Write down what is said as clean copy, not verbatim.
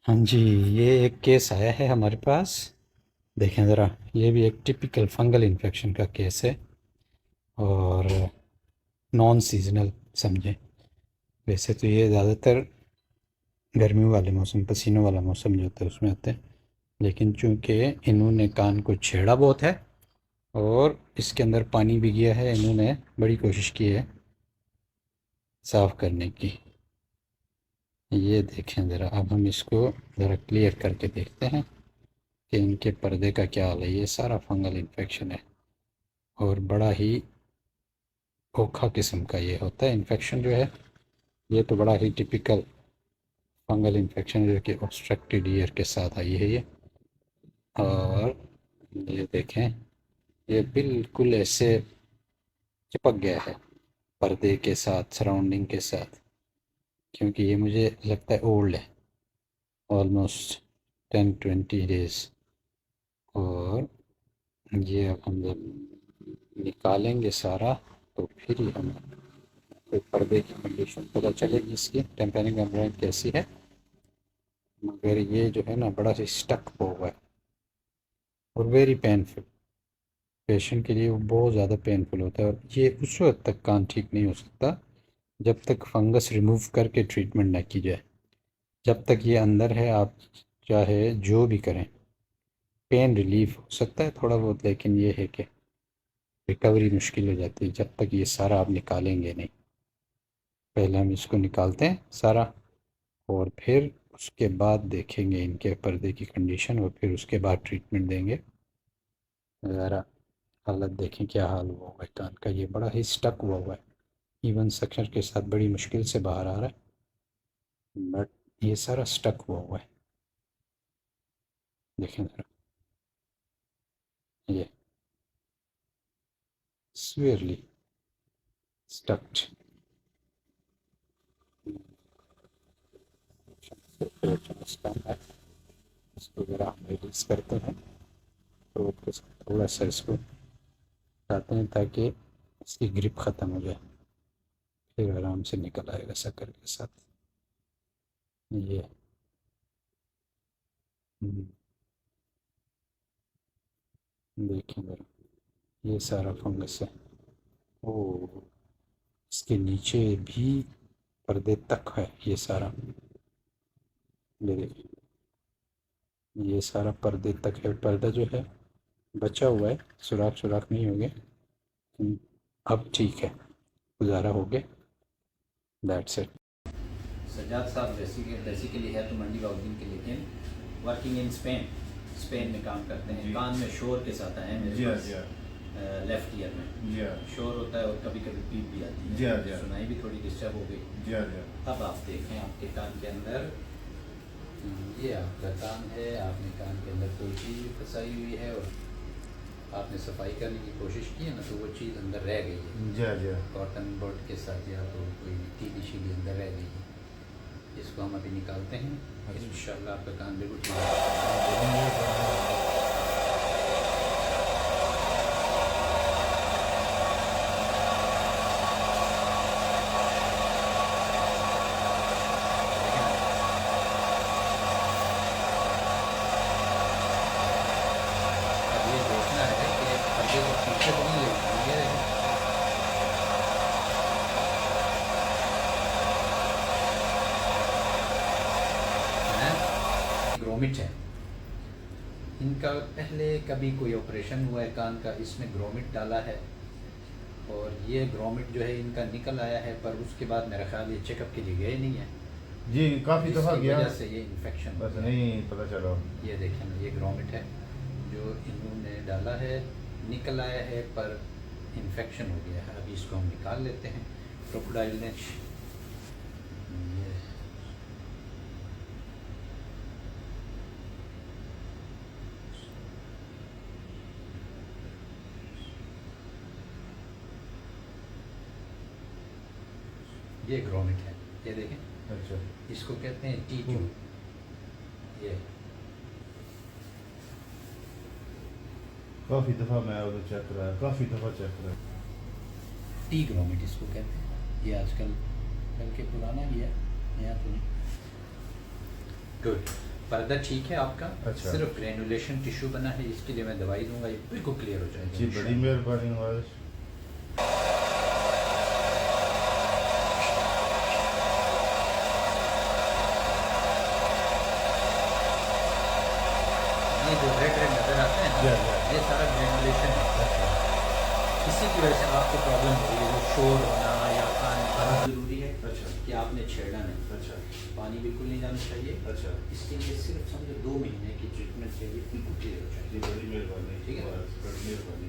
हाँ जी, ये एक केस आया है हमारे पास। देखें ज़रा, ये भी एक टिपिकल फंगल इन्फेक्शन का केस है और नॉन सीजनल समझें। वैसे तो ये ज़्यादातर गर्मियों वाले मौसम, पसीनों वाला मौसम जो होता है उसमें आते हैं, लेकिन चूंकि इन्होंने कान को छेड़ा बहुत है और इसके अंदर पानी भी गया है, इन्होंने बड़ी कोशिश की है साफ़ करने की। ये देखें ज़रा, अब हम इसको ज़रा क्लियर करके देखते हैं कि इनके पर्दे का क्या हाल है। ये सारा फंगल इन्फेक्शन है और बड़ा ही खोखा किस्म का ये होता है इन्फेक्शन जो है। ये तो बड़ा ही टिपिकल फंगल इन्फेक्शन जो कि ऑब्स्ट्रक्टेड ईयर के साथ आई है ये। और ये देखें, ये बिल्कुल ऐसे चिपक गया है पर्दे के साथ, सराउंडिंग के साथ, क्योंकि ये मुझे लगता है ओल्ड है, ऑलमोस्ट 10-20 डेज़। और ये अब हम जब निकालेंगे सारा तो फिर ही हमें कोई पर्दे की कंडीशन पता चलेगी, इसकी टेम्परिंग मेम्ब्रेन कैसी है। मगर ये जो है ना, बड़ा सा स्टक हुआ है और वेरी पेनफुल। पेशेंट के लिए वो बहुत ज़्यादा पेनफुल होता है और ये उस वक्त तक कान ठीक नहीं हो सकता जब तक फंगस रिमूव करके ट्रीटमेंट ना की जाए। जब तक ये अंदर है, आप चाहे जो भी करें, पेन रिलीफ हो सकता है थोड़ा बहुत, लेकिन ये है कि रिकवरी मुश्किल हो जाती है जब तक ये सारा आप निकालेंगे नहीं। पहले हम इसको निकालते हैं सारा और फिर उसके बाद देखेंगे इनके पर्दे की कंडीशन और फिर उसके बाद ट्रीटमेंट देंगे। ज़रा हालत देखें, क्या हाल हुआ हुआ है कान का। ये बड़ा ही स्टक हुआ है, इवन सक्शन के साथ बड़ी मुश्किल से बाहर आ रहा है, बट ये सारा स्टक हुआ है। देखें ज़रा, ये सीवियरली स्टक्ड। इसको ज़रा हम रिलीज करते हैं तो थोड़ा सा इसको हटाते हैं ताकि इसकी ग्रिप ख़त्म हो जाए, फिर आराम से निकल आएगा शक्कर के साथ। ये हम्म, देखिए ज़रा, ये सारा फंगस है। ओ, इसके नीचे भी पर्दे तक है ये सारा। ये देखिए, ये सारा पर्दे तक है। पर्दा जो है बचा हुआ है, सुराख सुराख नहीं हो गए, अब ठीक है, गुजारा हो गया। That's it. सज्जाद साहब बेसिकली है तो मंडी वाउदिन के, लेकिन वर्किंग इन स्पेन, स्पेन में काम करते हैं। कान में शोर के साथ आए हैं मेरे पास। लेफ्ट ईयर में शोर होता है और कभी कभी पीप भी आती है, सुनाई भी थोड़ी डिस्टर्ब हो गई। अब आप देखें आपके कान के अंदर, ये आपका कान है, आपने कान के अंदर कोई चीज़ भी फंसाई हुई है और आपने सफाई करने की कोशिश की है ना, तो वो चीज़ अंदर रह गई है कॉटन बर्ड के साथ, या तो कोई टीली शीली अंदर रह गई है। इसको हम अभी निकालते हैं, इंशाल्लाह आपका कान बिल्कुल ठीक है। अब ये देखना है कि पर्दे को पीछे तो नहीं ले, ये ग्रोमिट है इनका। पहले कभी कोई ऑपरेशन हुआ है कान का, इसमें ग्रोमिट डाला है और ये ग्रोमिट जो है इनका निकल आया है, पर उसके बाद मेरा ख्याल ये चेकअप के लिए गए नहीं है जी, काफ़ी दफ़ा जिसकी गया, वजह से ये इन्फेक्शन बस नहीं पता चला। ये देखें ना, ये ग्रोमिट है जो इन्होंने डाला है, निकल आया है पर इन्फेक्शन हो गया है। अभी इसको हम निकाल लेते हैं क्रोकोडाइल नेच। ये ग्रोमिट है, ये देखें। अच्छा, इसको कहते हैं टी ट्यूब। ये काफ़ी दफ़ा मैं उधर चेक कराया, काफ़ी दफ़ा चेक कराया। टी ग्रोमिट इसको कहते हैं। ये आजकल बल्कि पुराना भी है, नया तो नहीं। गुड। पर्दा ठीक है आपका, अच्छा। सिर्फ ग्रेनुलेशन टिश्यू बना है, इसके लिए मैं दवाई दूंगा, ये बिल्कुल क्लियर हो जाएगा। जी बड़ी मेहरबानी वारिस। ये जो रेड रेड नजर आते हैं जी, ना, जी। ये सारा ग्रेनुलेशन है। अच्छा इसी की वजह से आपको प्रॉब्लम हो रही है, जो शोर होना या कान खाना जरूरी है अच्छा कि आपने छेड़ना नहीं, अच्छा पानी बिल्कुल नहीं जाना चाहिए। अच्छा। इसके लिए सिर्फ समझो 2 महीने की ट्रीटमेंट चाहिए, बिल्कुल क्लियर हो जाएगी। जी बड़ी मेहरबानी, ठीक है। बड़ी मेहरबानी।